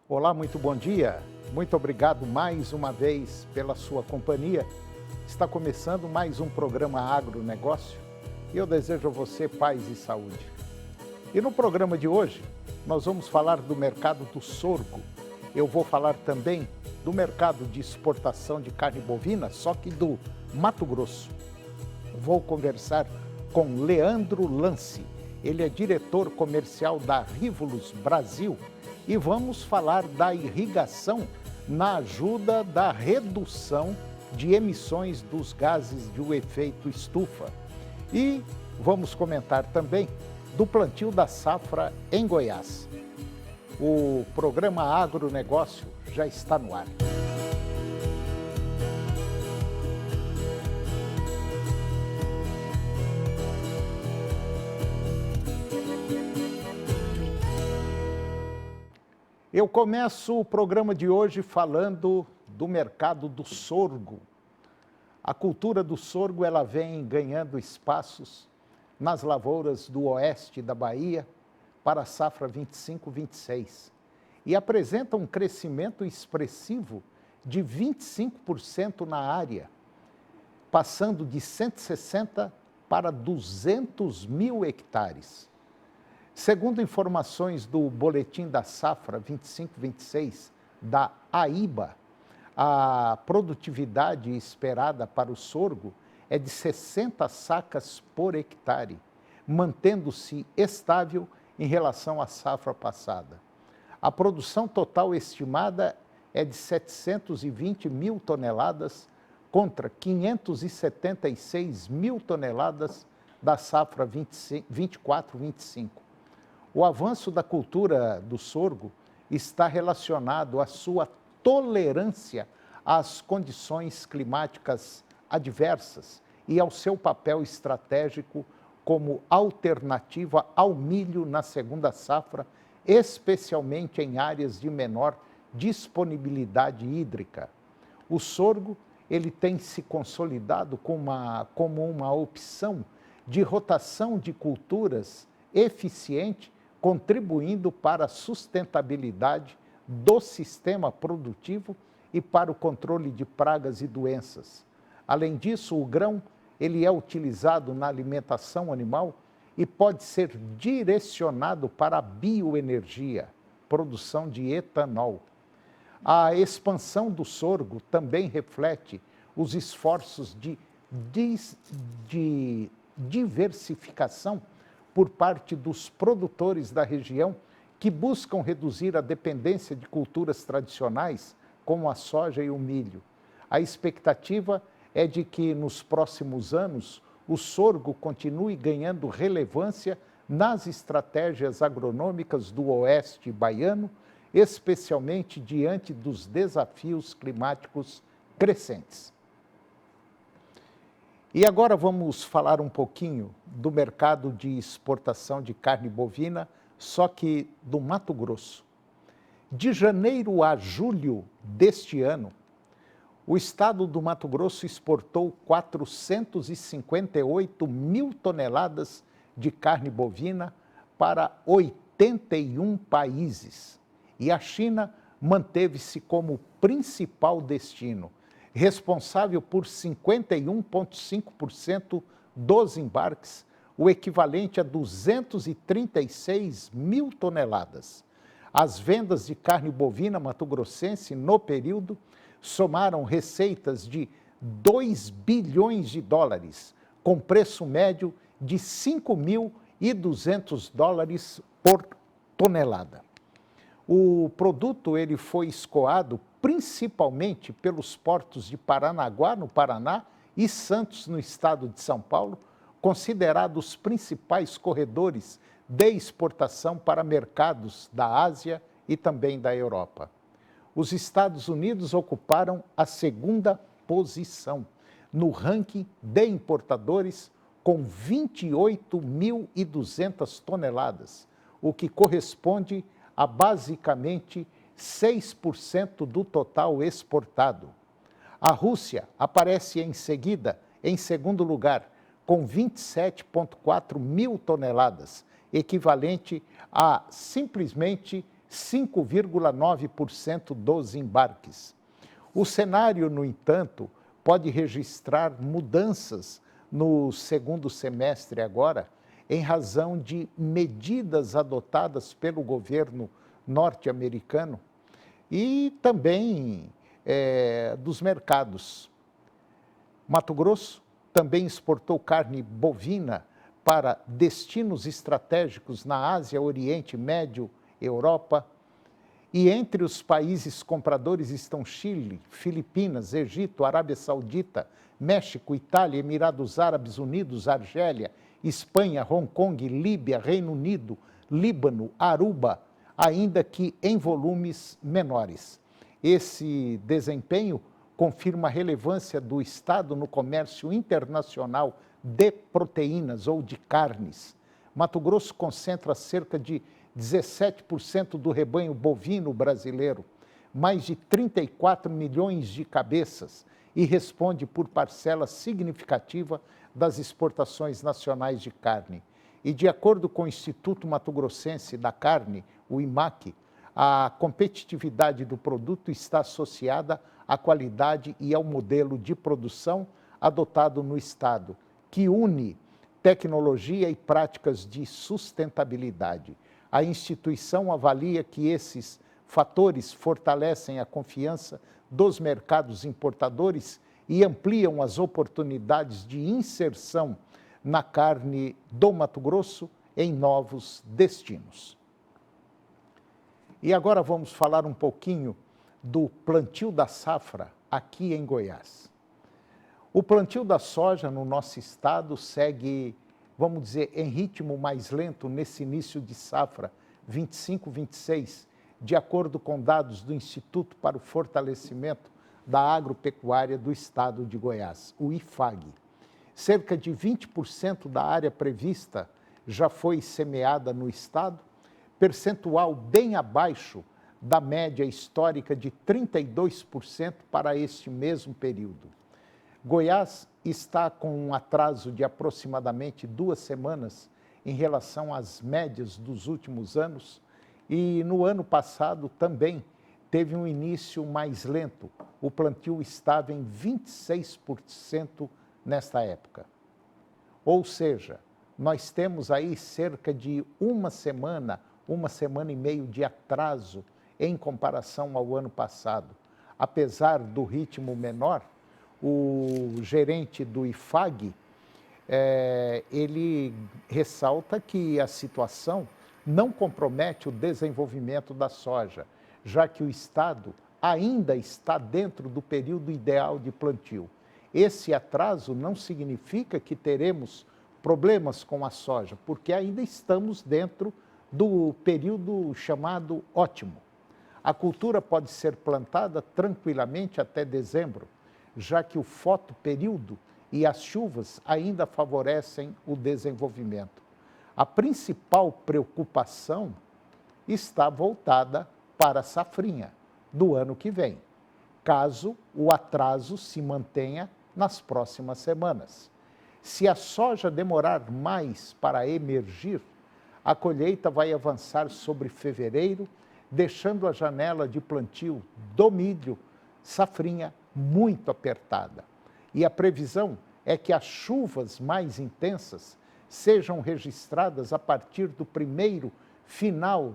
Olá, muito bom dia. Muito obrigado mais uma vez pela sua companhia. Está começando mais um programa Agronegócio e eu desejo a você paz e saúde. E no programa de hoje, nós vamos falar do mercado do sorgo. Eu vou falar também do mercado de exportação de carne bovina, só que do Mato Grosso. Vou conversar com Leandro Lance. Ele é diretor comercial da Rivulus Brasil e vamos falar da irrigação na ajuda da redução de emissões dos gases de efeito estufa. E vamos comentar também do plantio da safra em Goiás. O programa Agronegócio já está no ar. Eu começo o programa de hoje falando do mercado do sorgo. A cultura do sorgo ela vem ganhando espaços nas lavouras do oeste da Bahia para a safra 25-26 e apresenta um crescimento expressivo de 25% na área, passando de 160 para 200 mil hectares. Segundo informações do Boletim da Safra 25-26 da AIBA, a produtividade esperada para o sorgo é de 60 sacas por hectare, mantendo-se estável em relação à safra passada. A produção total estimada é de 720 mil toneladas contra 576 mil toneladas da safra 24-25. O avanço da cultura do sorgo está relacionado à sua tolerância às condições climáticas adversas e ao seu papel estratégico como alternativa ao milho na segunda safra, especialmente em áreas de menor disponibilidade hídrica. O sorgo ele tem se consolidado como uma opção de rotação de culturas eficiente, contribuindo para a sustentabilidade do sistema produtivo e para o controle de pragas e doenças. Além disso, o grão ele é utilizado na alimentação animal e pode ser direcionado para a bioenergia, produção de etanol. A expansão do sorgo também reflete os esforços de diversificação por parte dos produtores da região que buscam reduzir a dependência de culturas tradicionais, como a soja e o milho. A expectativa é de que, nos próximos anos, o sorgo continue ganhando relevância nas estratégias agronômicas do oeste baiano, especialmente diante dos desafios climáticos crescentes. E agora vamos falar um pouquinho do mercado de exportação de carne bovina, só que do Mato Grosso. De janeiro a julho deste ano, o estado do Mato Grosso exportou 458 mil toneladas de carne bovina para 81 países. E a China manteve-se como principal destino, responsável por 51,5% dos embarques, o equivalente a 236 mil toneladas. As vendas de carne bovina mato-grossense no período somaram receitas de 2 bilhões de dólares, com preço médio de 5.200 dólares por tonelada. O produto ele foi escoado principalmente pelos portos de Paranaguá, no Paraná, e Santos, no estado de São Paulo, considerados principais corredores de exportação para mercados da Ásia e também da Europa. Os Estados Unidos ocuparam a segunda posição no ranking de importadores com 28.200 toneladas, o que corresponde a basicamente 6% do total exportado. A Rússia aparece em seguida, em segundo lugar, com 27,4 mil toneladas, equivalente a simplesmente 5,9% dos embarques. O cenário, no entanto, pode registrar mudanças no segundo semestre agora, em razão de medidas adotadas pelo governo norte-americano e também dos mercados. Mato Grosso também exportou carne bovina para destinos estratégicos na Ásia, Oriente Médio, Europa. E entre os países compradores estão Chile, Filipinas, Egito, Arábia Saudita, México, Itália, Emirados Árabes Unidos, Argélia, Espanha, Hong Kong, Líbia, Reino Unido, Líbano, Aruba, ainda que em volumes menores. Esse desempenho confirma a relevância do Estado no comércio internacional de proteínas ou de carnes. Mato Grosso concentra cerca de 17% do rebanho bovino brasileiro, mais de 34 milhões de cabeças, e responde por parcela significativa das exportações nacionais de carne. E de acordo com o Instituto Mato Grossense da Carne, o IMAC, a competitividade do produto está associada à qualidade e ao modelo de produção adotado no Estado, que une tecnologia e práticas de sustentabilidade. A instituição avalia que esses fatores fortalecem a confiança dos mercados importadores e ampliam as oportunidades de inserção na carne do Mato Grosso em novos destinos. E agora vamos falar um pouquinho do plantio da safra aqui em Goiás. O plantio da soja no nosso estado segue, vamos dizer, em ritmo mais lento nesse início de safra 25-26, de acordo com dados do Instituto para o Fortalecimento da Agropecuária do Estado de Goiás, o IFAG. Cerca de 20% da área prevista já foi semeada no estado, percentual bem abaixo da média histórica de 32% para este mesmo período. Goiás está com um atraso de aproximadamente 2 semanas em relação às médias dos últimos anos e no ano passado também teve um início mais lento. O plantio estava em 26% nesta época. Ou seja, nós temos aí cerca de uma semana e meia de atraso em comparação ao ano passado. Apesar do ritmo menor, o gerente do IFAG, ele ressalta que a situação não compromete o desenvolvimento da soja, já que o Estado ainda está dentro do período ideal de plantio. Esse atraso não significa que teremos problemas com a soja, porque ainda estamos dentro do período chamado ótimo. A cultura pode ser plantada tranquilamente até dezembro, já que o fotoperíodo e as chuvas ainda favorecem o desenvolvimento. A principal preocupação está voltada para a safrinha do ano que vem, caso o atraso se mantenha nas próximas semanas. Se a soja demorar mais para emergir, a colheita vai avançar sobre fevereiro, deixando a janela de plantio do milho safrinha muito apertada. E a previsão é que as chuvas mais intensas sejam registradas a partir do primeiro final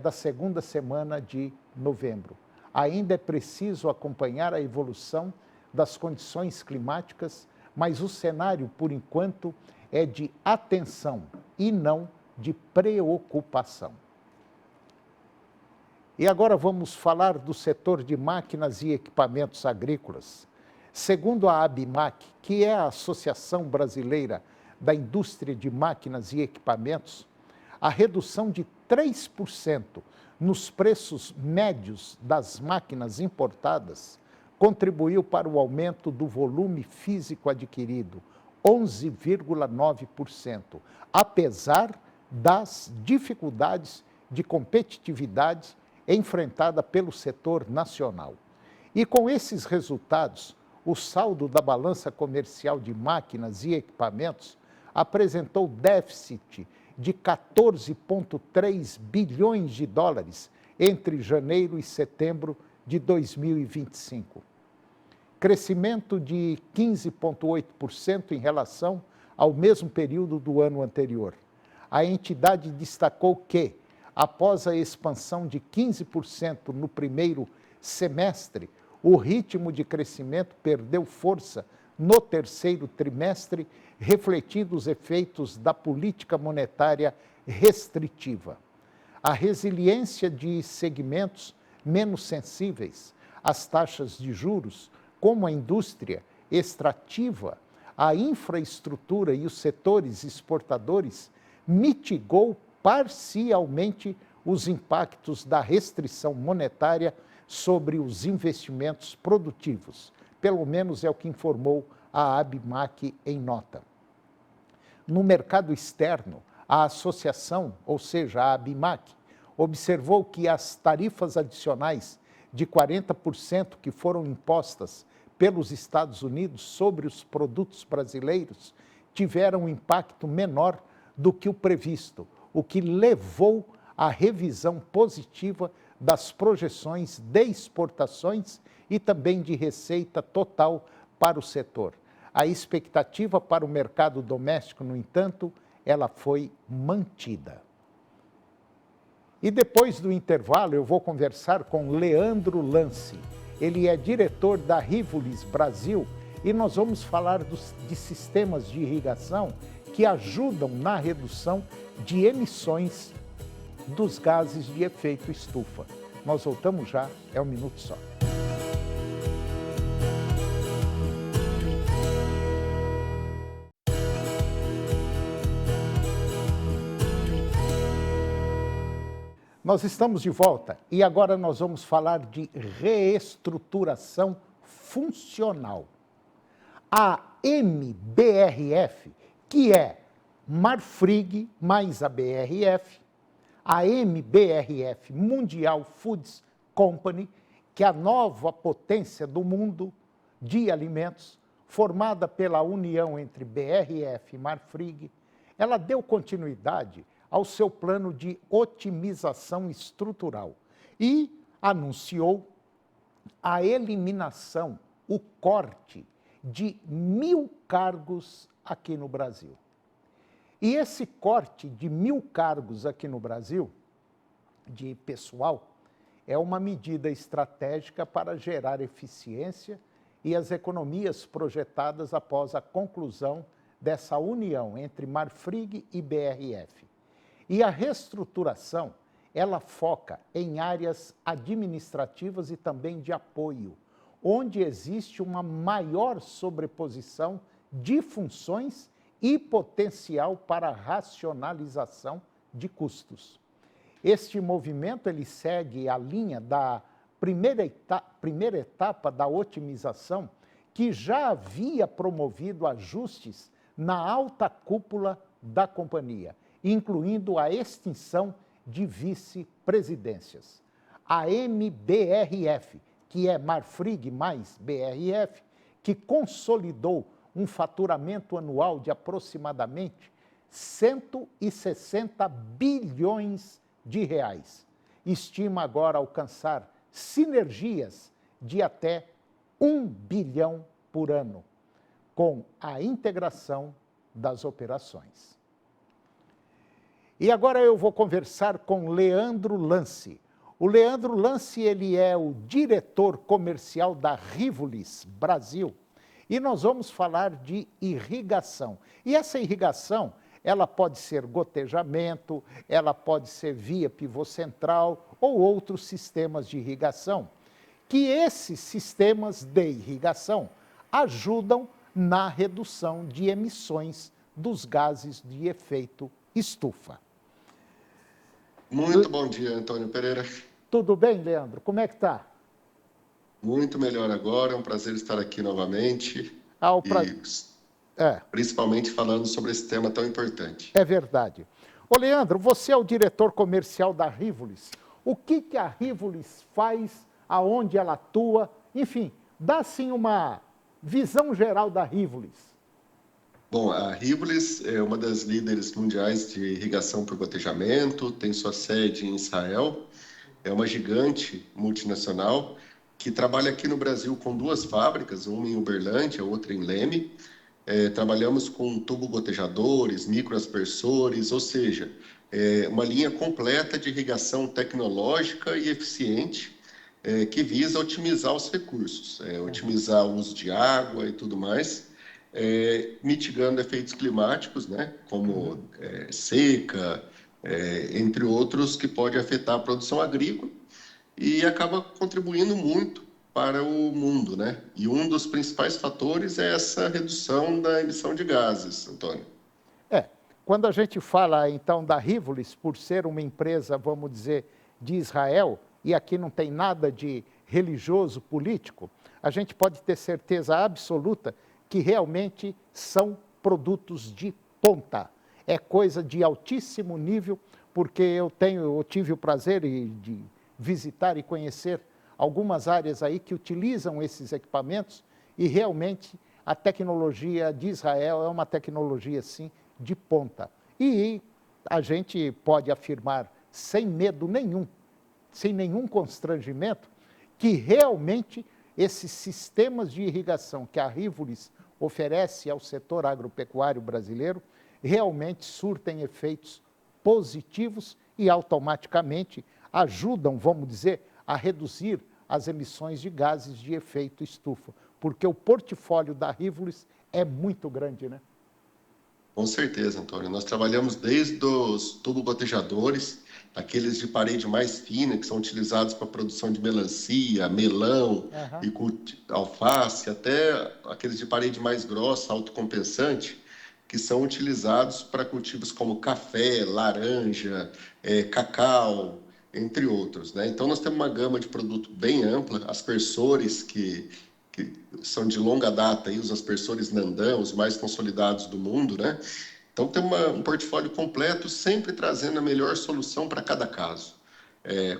da segunda semana de novembro. Ainda é preciso acompanhar a evolução das condições climáticas, mas o cenário, por enquanto, é de atenção e não de preocupação. E agora vamos falar do setor de máquinas e equipamentos agrícolas. Segundo a ABMAC, que é a Associação Brasileira da Indústria de Máquinas e Equipamentos, a redução de 3% nos preços médios das máquinas importadas contribuiu para o aumento do volume físico adquirido, 11,9%, apesar das dificuldades de competitividade enfrentada pelo setor nacional. E com esses resultados, o saldo da balança comercial de máquinas e equipamentos apresentou déficit de 14,3 bilhões de dólares entre janeiro e setembro de 2025. Crescimento de 15,8% em relação ao mesmo período do ano anterior. A entidade destacou que, após a expansão de 15% no primeiro semestre, o ritmo de crescimento perdeu força no terceiro trimestre, refletindo os efeitos da política monetária restritiva. A resiliência de segmentos menos sensíveis às taxas de juros, como a indústria extrativa, a infraestrutura e os setores exportadores, mitigou parcialmente os impactos da restrição monetária sobre os investimentos produtivos. Pelo menos é o que informou a ABMAC em nota. No mercado externo, a associação, ou seja, a ABMAC, observou que as tarifas adicionais de 40% que foram impostas pelos Estados Unidos sobre os produtos brasileiros tiveram um impacto menor do que o previsto, o que levou à revisão positiva das projeções de exportações e também de receita total para o setor. A expectativa para o mercado doméstico, no entanto, ela foi mantida. E depois do intervalo, eu vou conversar com Leandro Lance. Ele é diretor da Rivolis Brasil e nós vamos falar de sistemas de irrigação que ajudam na redução de emissões dos gases de efeito estufa. Nós voltamos já, é um minuto só. Nós estamos de volta e agora nós vamos falar de reestruturação funcional. A MBRF, que é Marfrig mais a BRF, a MBRF, Mundial Foods Company, que é a nova potência do mundo de alimentos, formada pela união entre BRF e Marfrig, ela deu continuidade ao seu plano de otimização estrutural e anunciou a eliminação, o corte de 1.000 cargos aqui no Brasil. E esse corte de 1.000 cargos aqui no Brasil, de pessoal, é uma medida estratégica para gerar eficiência e as economias projetadas após a conclusão dessa união entre Marfrig e BRF. E a reestruturação, ela foca em áreas administrativas e também de apoio, onde existe uma maior sobreposição de funções e potencial para racionalização de custos. Este movimento ele segue a linha da primeira etapa da otimização, que já havia promovido ajustes na alta cúpula da companhia, incluindo a extinção de vice-presidências. A MBRF, que é Marfrig mais BRF, que consolidou um faturamento anual de aproximadamente 160 bilhões de reais. Estima agora alcançar sinergias de até 1 bilhão por ano, com a integração das operações. E agora eu vou conversar com Leandro Lance. O Leandro Lance, ele é o diretor comercial da Rivolis Brasil. E nós vamos falar de irrigação. E essa irrigação, ela pode ser gotejamento, ela pode ser via pivô central ou outros sistemas de irrigação, que esses sistemas de irrigação ajudam na redução de emissões dos gases de efeito estufa. Muito bom dia, Antônio Pereira. Tudo bem, Leandro? Como é que está? Muito melhor agora, é um prazer estar aqui novamente. Principalmente falando sobre esse tema tão importante. É verdade. Ô, Leandro, você é o diretor comercial da Rivolis. O que a Rivolis faz, aonde ela atua? Enfim, dá assim uma visão geral da Rivolis. Bom, a Rivoli é uma das líderes mundiais de irrigação por gotejamento, tem sua sede em Israel, é uma gigante multinacional que trabalha aqui no Brasil com duas fábricas, uma em Uberlândia, outra em Leme. Trabalhamos com tubo-gotejadores, microaspersores, ou seja, uma linha completa de irrigação tecnológica e eficiente que visa otimizar os recursos, otimizar o uso de água e tudo mais, mitigando efeitos climáticos, né, como seca, entre outros, que pode afetar a produção agrícola e acaba contribuindo muito para o mundo, né? E um dos principais fatores é essa redução da emissão de gases, Antônio. É, quando a gente fala então da Rivolis, por ser uma empresa, vamos dizer, de Israel, e aqui não tem nada de religioso, político, a gente pode ter certeza absoluta que realmente são produtos de ponta. É coisa de altíssimo nível, porque eu tive o prazer de visitar e conhecer algumas áreas aí que utilizam esses equipamentos e realmente a tecnologia de Israel é uma tecnologia, sim, de ponta. E a gente pode afirmar sem medo nenhum, sem nenhum constrangimento, que realmente esses sistemas de irrigação que a Rivolis oferece ao setor agropecuário brasileiro realmente surtem efeitos positivos e automaticamente ajudam, vamos dizer, a reduzir as emissões de gases de efeito estufa, porque o portfólio da Rivolis é muito grande, né? Com certeza, Antônio. Nós trabalhamos desde os tubo-gotejadores, aqueles de parede mais fina, que são utilizados para a produção de melancia, melão e alface, até aqueles de parede mais grossa, autocompensante, que são utilizados para cultivos como café, laranja, cacau, entre outros, né? Então, nós temos uma gama de produto bem ampla, aspersores que são de longa data, aí, os aspersores Nandan, os mais consolidados do mundo, né? Então, tem um portfólio completo, sempre trazendo a melhor solução para cada caso.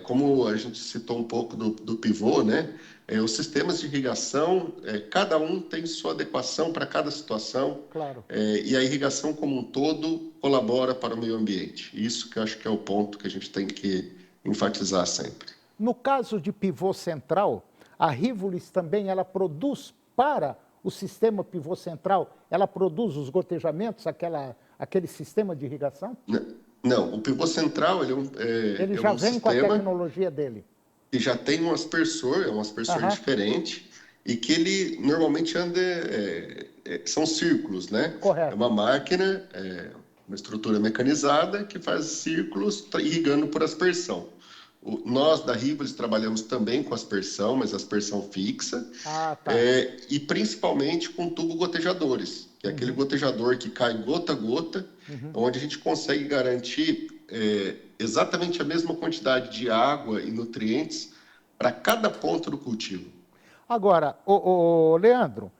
Como a gente citou um pouco do pivô, né? Os sistemas de irrigação, cada um tem sua adequação para cada situação. Claro. E a irrigação como um todo colabora para o meio ambiente. Isso que eu acho que é o ponto que a gente tem que enfatizar sempre. No caso de pivô central, a Rivolis também ela produz para o sistema pivô central, ela produz os gotejamentos, aquele sistema de irrigação? Não, o pivô central Ele é já um vem com a sistema tecnologia dele. que já tem um aspersor, é um aspersor diferente, e que ele normalmente anda, são círculos, né? Correto. É uma máquina, uma estrutura mecanizada que faz círculos irrigando por aspersão. Nós da Rivolis trabalhamos também com aspersão, mas aspersão fixa, e principalmente com tubo-gotejadores, que é aquele gotejador que cai gota a gota, onde a gente consegue garantir exatamente a mesma quantidade de água e nutrientes para cada ponto do cultivo. Agora, Leandro,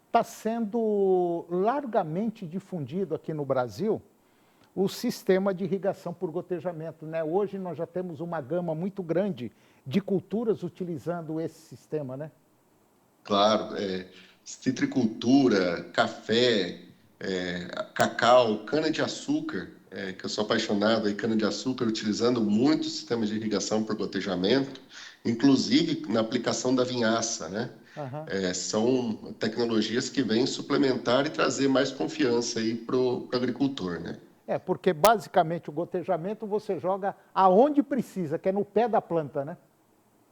está sendo largamente difundido aqui no Brasil o sistema de irrigação por gotejamento, né? Hoje nós já temos uma gama muito grande de culturas utilizando esse sistema, né? Claro, citricultura, café, cacau, cana-de-açúcar, que eu sou apaixonado aí, cana-de-açúcar, utilizando muitos sistemas de irrigação por gotejamento, inclusive na aplicação da vinhaça, né? São tecnologias que vêm suplementar e trazer mais confiança aí para o agricultor, né? Porque basicamente o gotejamento você joga aonde precisa, que é no pé da planta, né?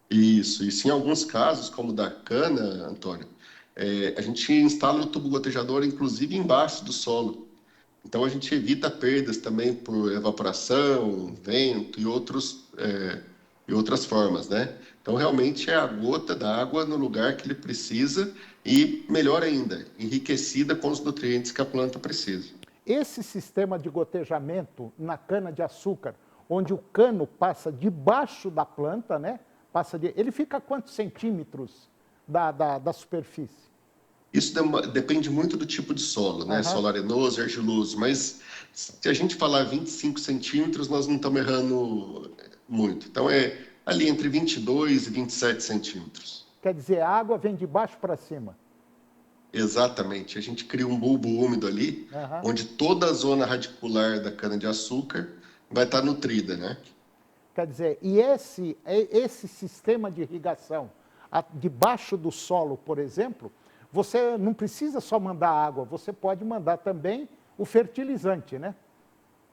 Isso, em alguns casos, como o da cana, Antônio, a gente instala o tubo gotejador, inclusive, embaixo do solo. Então, a gente evita perdas também por evaporação, vento e outras formas, né? Então, realmente é a gota d'água no lugar que ele precisa e, melhor ainda, enriquecida com os nutrientes que a planta precisa. Esse sistema de gotejamento na cana-de-açúcar, onde o cano passa debaixo da planta, né? Ele fica a quantos centímetros da superfície? Isso depende muito do tipo de solo, né? Solo arenoso, argiloso, mas se a gente falar 25 centímetros, nós não estamos errando muito. Então, é ali entre 22 e 27 centímetros. Quer dizer, a água vem de baixo para cima? Exatamente. A gente cria um bulbo úmido ali, Aham. onde toda a zona radicular da cana-de-açúcar vai estar nutrida, né? Quer dizer, e esse sistema de irrigação, debaixo do solo, por exemplo, você não precisa só mandar água, você pode mandar também o fertilizante, né?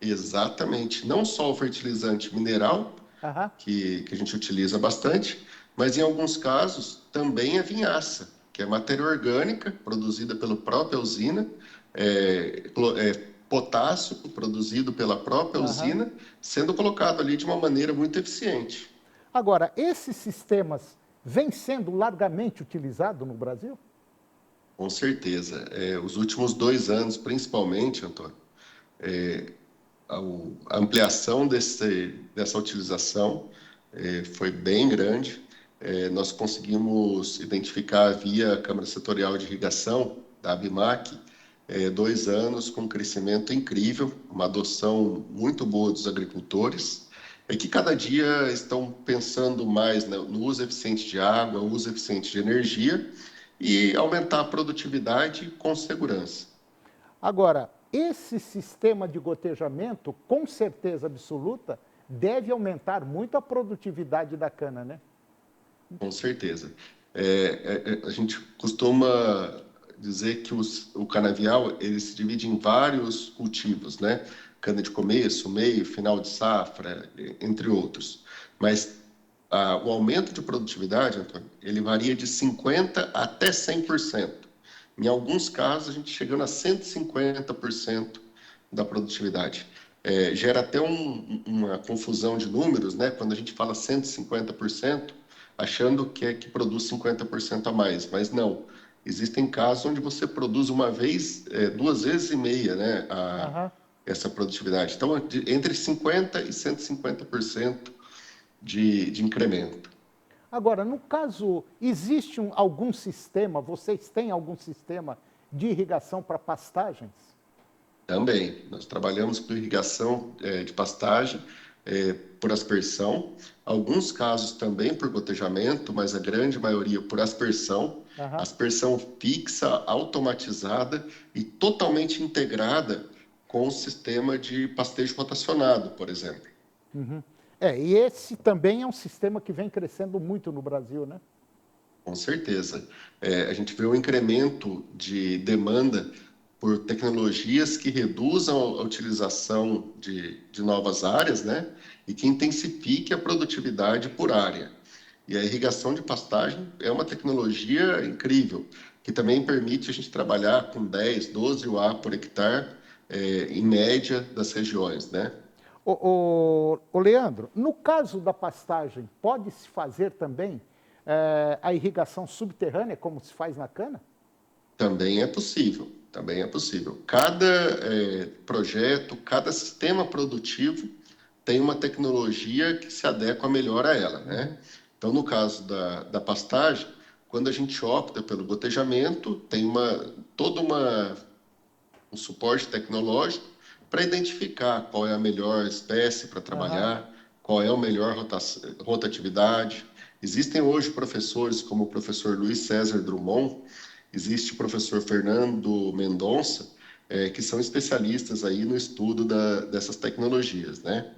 Exatamente. Não só o fertilizante mineral, Aham, que a gente utiliza bastante, mas em alguns casos também a vinhaça, que é matéria orgânica produzida pela própria usina, potássio produzido pela própria aham. usina, sendo colocado ali de uma maneira muito eficiente. Agora, esses sistemas vêm sendo largamente utilizados no Brasil? Com certeza. Os últimos 2 anos, principalmente, Antônio, a ampliação dessa utilização foi bem grande. Nós conseguimos identificar via Câmara Setorial de Irrigação, da ABMAC, 2 anos com um crescimento incrível, uma adoção muito boa dos agricultores, que cada dia estão pensando mais, né, no uso eficiente de água, uso eficiente de energia e aumentar a produtividade com segurança. Agora, esse sistema de gotejamento, com certeza absoluta, deve aumentar muito a produtividade da cana, né? Com certeza. A gente costuma dizer que o canavial ele se divide em vários cultivos, né? Cana de começo, meio, final de safra, entre outros. Mas o aumento de produtividade, Antônio, ele varia de 50% até 100%. Em alguns casos, a gente chegando a 150% da produtividade. Gera até uma confusão de números, né? Quando a gente fala 150%, achando que produz 50% a mais, mas não. Existem casos onde você produz uma vez, 2 vezes e meia, né, Aham. essa produtividade. Então, entre 50% e 150% de incremento. Agora, no caso, existe algum sistema, vocês têm algum sistema de irrigação para pastagens? Também, nós trabalhamos com irrigação de pastagem por aspersão, alguns casos também por gotejamento, mas a grande maioria por aspersão, Aham. aspersão fixa, automatizada e totalmente integrada com o sistema de pastejo rotacionado, por exemplo. E esse também é um sistema que vem crescendo muito no Brasil, né? Com certeza. A gente vê um incremento de demanda por tecnologias que reduzam a utilização de novas áreas, né? E que intensifique a produtividade por área. E a irrigação de pastagem é uma tecnologia incrível, que também permite a gente trabalhar com 10, 12 UA por hectare, em média das regiões, né? O Leandro, no caso da pastagem, pode-se fazer também a irrigação subterrânea, como se faz na cana? Também é possível, também é possível. Cada projeto, cada sistema produtivo tem uma tecnologia que se adequa melhor a ela, né? Então, no caso da pastagem, quando a gente opta pelo gotejamento, tem um suporte tecnológico para identificar qual é a melhor espécie para Aham. trabalhar, qual é a melhor rotatividade. Existem hoje professores como o professor Luiz César Drummond, existe o professor Fernando Mendonça, que são especialistas aí no estudo dessas tecnologias, né?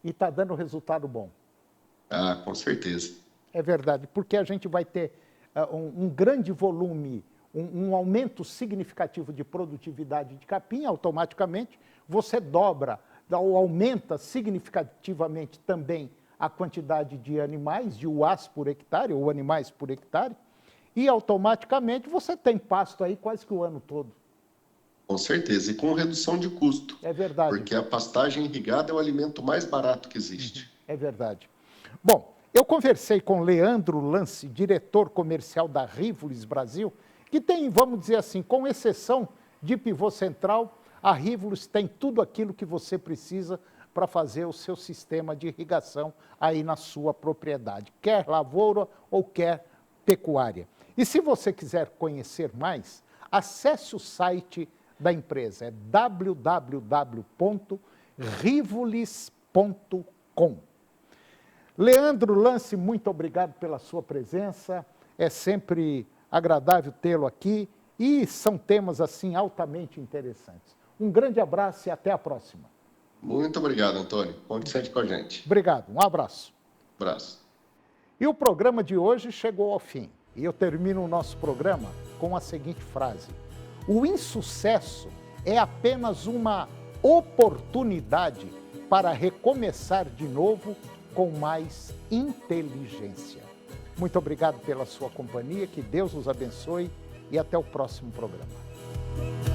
E está dando resultado bom. Ah, com certeza. É verdade, porque a gente vai ter um grande volume, um aumento significativo de produtividade de capim, automaticamente você dobra ou aumenta significativamente também a quantidade de animais, de UAs por hectare, ou animais por hectare, e automaticamente você tem pasto aí quase que o ano todo. Com certeza, e com redução de custo, É verdade, porque a pastagem irrigada é o alimento mais barato que existe. é verdade. Bom, eu conversei com Leandro Lance, diretor comercial da Rivolis Brasil, que tem, vamos dizer assim, com exceção de pivô central, a Rivolis tem tudo aquilo que você precisa para fazer o seu sistema de irrigação aí na sua propriedade, quer lavoura ou quer pecuária. E se você quiser conhecer mais, acesse o site da empresa, é www.rivolis.com. Leandro Lance, muito obrigado pela sua presença. É sempre agradável tê-lo aqui E são temas, assim, altamente interessantes. Um grande abraço e até a próxima. Muito obrigado, Antônio. Conte sempre com a gente. Obrigado, um abraço. Abraço. E o programa de hoje chegou ao fim. E eu termino o nosso programa com a seguinte frase: o insucesso é apenas uma oportunidade para recomeçar de novo com mais inteligência. Muito obrigado pela sua companhia, que Deus os abençoe e até o próximo programa.